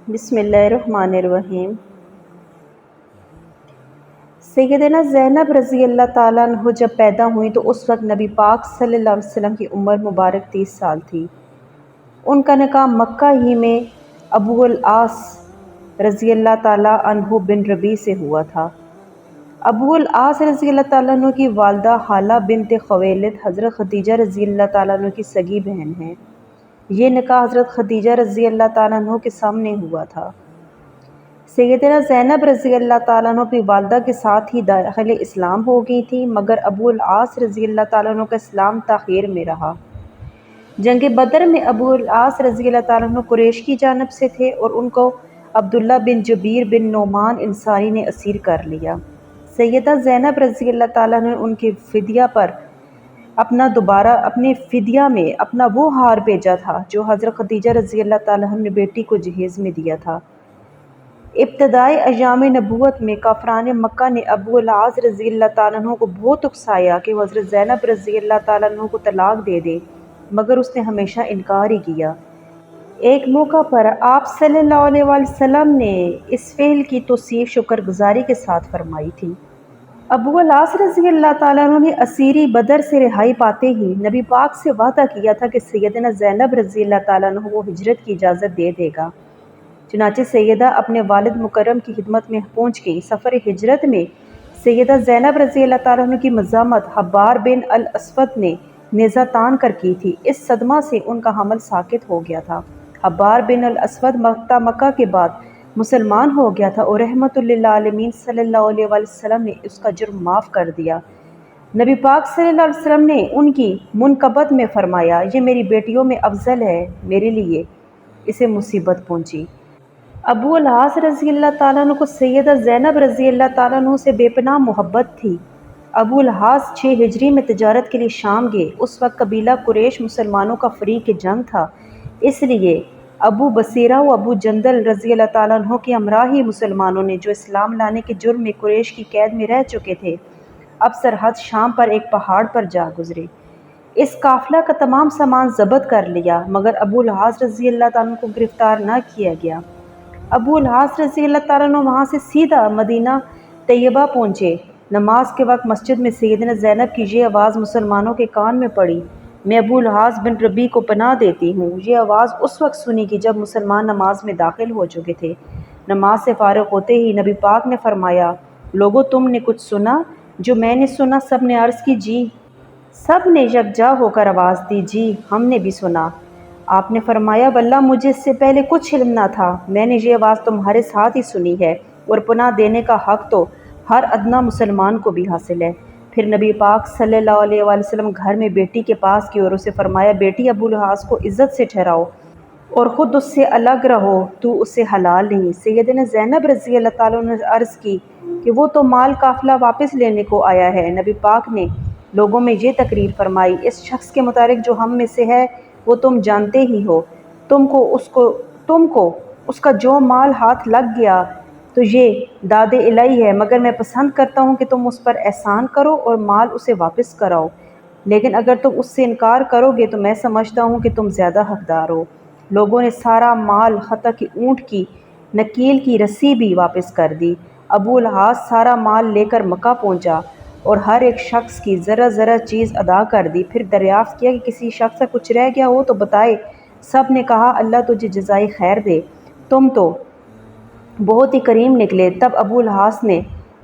बिस्मिल्लाहिर्रहमानिर्रहीम। सैयदना ज़ैनब रज़ी अल्लाह ताला अन्हा जब पैदा हुई तो उस वक्त नबी पाक सल्लल्लाहु अलैहि वसल्लम की उम्र मुबारक 30 साल थी। उनका निकाह मक्का ही में अबू अल आस रज़ी अल्लाह ताला अन्हु बिन रबी से हुआ था। अबू अल आस रज़ी अल्लाह ताला अन्हु की वालदा हाला बिनत ख़ुवैलिद हज़रत खदीजा रज़ी अल्लाह ताला अन्हा की सगी बहन हैं। ये निकाह हज़रत खदीजा रज़ी अल्लाह ताला अन्हा के सामने हुआ था। सैयदना ज़ैनब रज़ी अल्लाह ताला अन्हा अपनी वालदा के साथ ही दाखिल इस्लाम हो गई थी, मगर अबू अल आस रज़ी अल्लाह ताला अन्हा का इस्लाम ताख़ीर में रहा। जंग बदर में अबू अल आस रज़ी अल्लाह ताला अन्हा कुरैश की जानिब से थे और उनको अब्दुल्ला बिन जुबैर बिन नोमान अंसारी ने असीर कर लिया। सैयदा ज़ैनब रज़ी अल्लाह ताला ने उनके फ़िदिया पर अपने फ़िदिया में अपना वो हार भेजा था जो हज़रत खदीजा रज़ी अल्लाह ताला अन्हा ने बेटी को जहेज़ में दिया था। इब्तदाई अयाम नबूवत में काफ़रान मक्का ने अबू अल आस रज़ी अल्लाह ताला अन्हु को बहुत उकसाया कि वह हज़रत ज़ैनब रज़ी अल्लाह ताला अन्हा को तलाक दे दे, मगर उसने हमेशा इनकार ही किया। एक मौका पर आप सल्लल्लाहु अलैहि वसल्लम ने इस फ़ेल की तौसीफ़ शुक्रगुज़ारी के साथ फरमाई थी। अबू अल आस रज़ी अल्लाह ताला अन्हु ने असीरी बदर से रिहाई पाते ही नबी पाक से वादा किया था कि सैयदना ज़ैनब रज़ी अल्लाह ताला अन्हु को हिजरत की इजाज़त दे देगा। चुनांचे सैयदा अपने वालिद मुकर्रम की खिदमत में पहुँच गई। सफ़र हिजरत में सैयदा ज़ैनब रज़ी अल्लाह ताला अन्हा की मज़ामत हब्बार बिन अल अस्वद ने नेज़ा तान कर की थी। इस सदमा से उनका हमल साकित हो गया था। हब्बार बिन अल अस्वद मक्का के बाद मुसलमान हो गया था और रहमतुल लिल आलमीन सल्लल्लाहु अलैहि वसल्लम ने उसका जुर्म माफ़ कर दिया। नबी पाक सल्लल्लाहु अलैहि वसल्लम ने उनकी मुनक़बत में फ़रमाया, ये मेरी बेटियों में अफजल है, मेरे लिए इसे मुसीबत पहुँची। अबू अल आस रज़ी अल्लाह ताला अन्हु को सैयदा ज़ैनब रज़ी अल्लाह ताला अन्हु से बेपनाह मोहब्बत थी। अबू अल आस 6 हिजरी में तिजारत के लिए शाम गए। उस वक्त कबीला कुरैश मुसलमानों का फ़रीक जंग था, इसलिए अबू बसीरा व अबू जंदल रज़ी अल्लाह ताला अन्हु के हमरा ही मुसलमानों ने, जो इस्लाम लाने के जुर्म में कुरैश की कैद में रह चुके थे, अब सरहद शाम पर एक पहाड़ पर जा गुजरे। इस काफ़िला का तमाम सामान ज़ब्त कर लिया, मगर अबू अल आस रज़ी अल्लाह ताला अन्हु को गिरफ़्तार न किया गया। अबू अल आस रज़ी अल्लाह ताला अन्हु वहाँ से सीधा मदीना तैयबा पहुँचे। नमाज के वक्त मस्जिद में सैयदना ज़ैनब की ये आवाज़ मुसलमानों के कान में पड़ी, मैं अबू अल आस बिन रबी को पनाह देती हूँ। ये आवाज़ उस वक्त सुनी कि जब मुसलमान नमाज में दाखिल हो चुके थे। नमाज से फ़ारिग होते ही नबी पाक ने फ़रमाया, लोगों तुमने कुछ सुना? जो मैंने सुना। सब ने अर्ज़ की, जी। सब ने यकजा होकर आवाज़ दी, जी हमने भी सुना। आपने फरमाया, वल्लाह मुझे इससे पहले कुछ इल्म न था, मैंने ये आवाज़ तुम्हारे साथ ही सुनी है, और पनाह देने का हक़ तो हर अदना मुसलमान को भी हासिल है। फिर नबी पाक सल्लल्लाहु अलैहि वसल्लम घर में बेटी के पास की और उसे फरमाया, बेटी अबू अल आस को इज़्ज़त से ठहराओ और ख़ुद उससे अलग रहो, तू उससे हलाल नहीं। सैयदना ज़ैनब रज़ी अल्लाह ताला ने अर्ज़ की कि वो तो माल काफ़िला वापस लेने को आया है। नबी पाक ने लोगों में ये तकरीर फरमाई, इस शख्स के मुतालिक जो हम में से है वो तुम जानते ही हो। तुमको उसका जो माल हाथ लग गया तो ये दादे इलाही है, मगर मैं पसंद करता हूँ कि तुम उस पर एहसान करो और माल उसे वापस कराओ। लेकिन अगर तुम उससे इनकार करोगे तो मैं समझता हूँ कि तुम ज़्यादा हकदार हो। लोगों ने सारा माल, हत्ता कि ऊँट की नकील की रस्सी भी वापस कर दी। अबू अल आस सारा माल लेकर मक्का पहुँचा और हर एक शख्स की ज़रा चीज़ अदा कर दी। फिर दरियाफ़्त किया कि किसी शख्स का कुछ रह गया हो तो बताए। सब ने कहा, अल्लाह तुझे जज़ाए खैर दे, तुम तो बहुत ही करीम निकले। तब अबू अल आस ने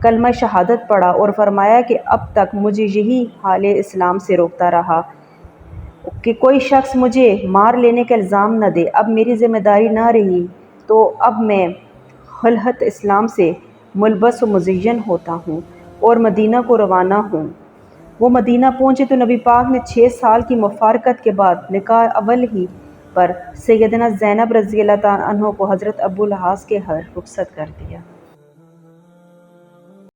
कलमा शहादत पढ़ा और फरमाया कि अब तक मुझे यही हाल इस्लाम से रोकता रहा कि कोई शख्स मुझे मार लेने का इल्ज़ाम न दे। अब मेरी ज़िम्मेदारी ना रही, तो अब मैं खलअत इस्लाम से मुलबस व मुज़य्यन होता हूँ और मदीना को रवाना हूँ। वो मदीना पहुँचे तो नबी पाक ने 6 साल की मुफारकत के बाद निकाह अव्वल ही पर सैयदना ज़ैनब रज़ी अल्लाह ताला अन्हा को हज़रत अबू अल आस के घर रुखसत कर दिया।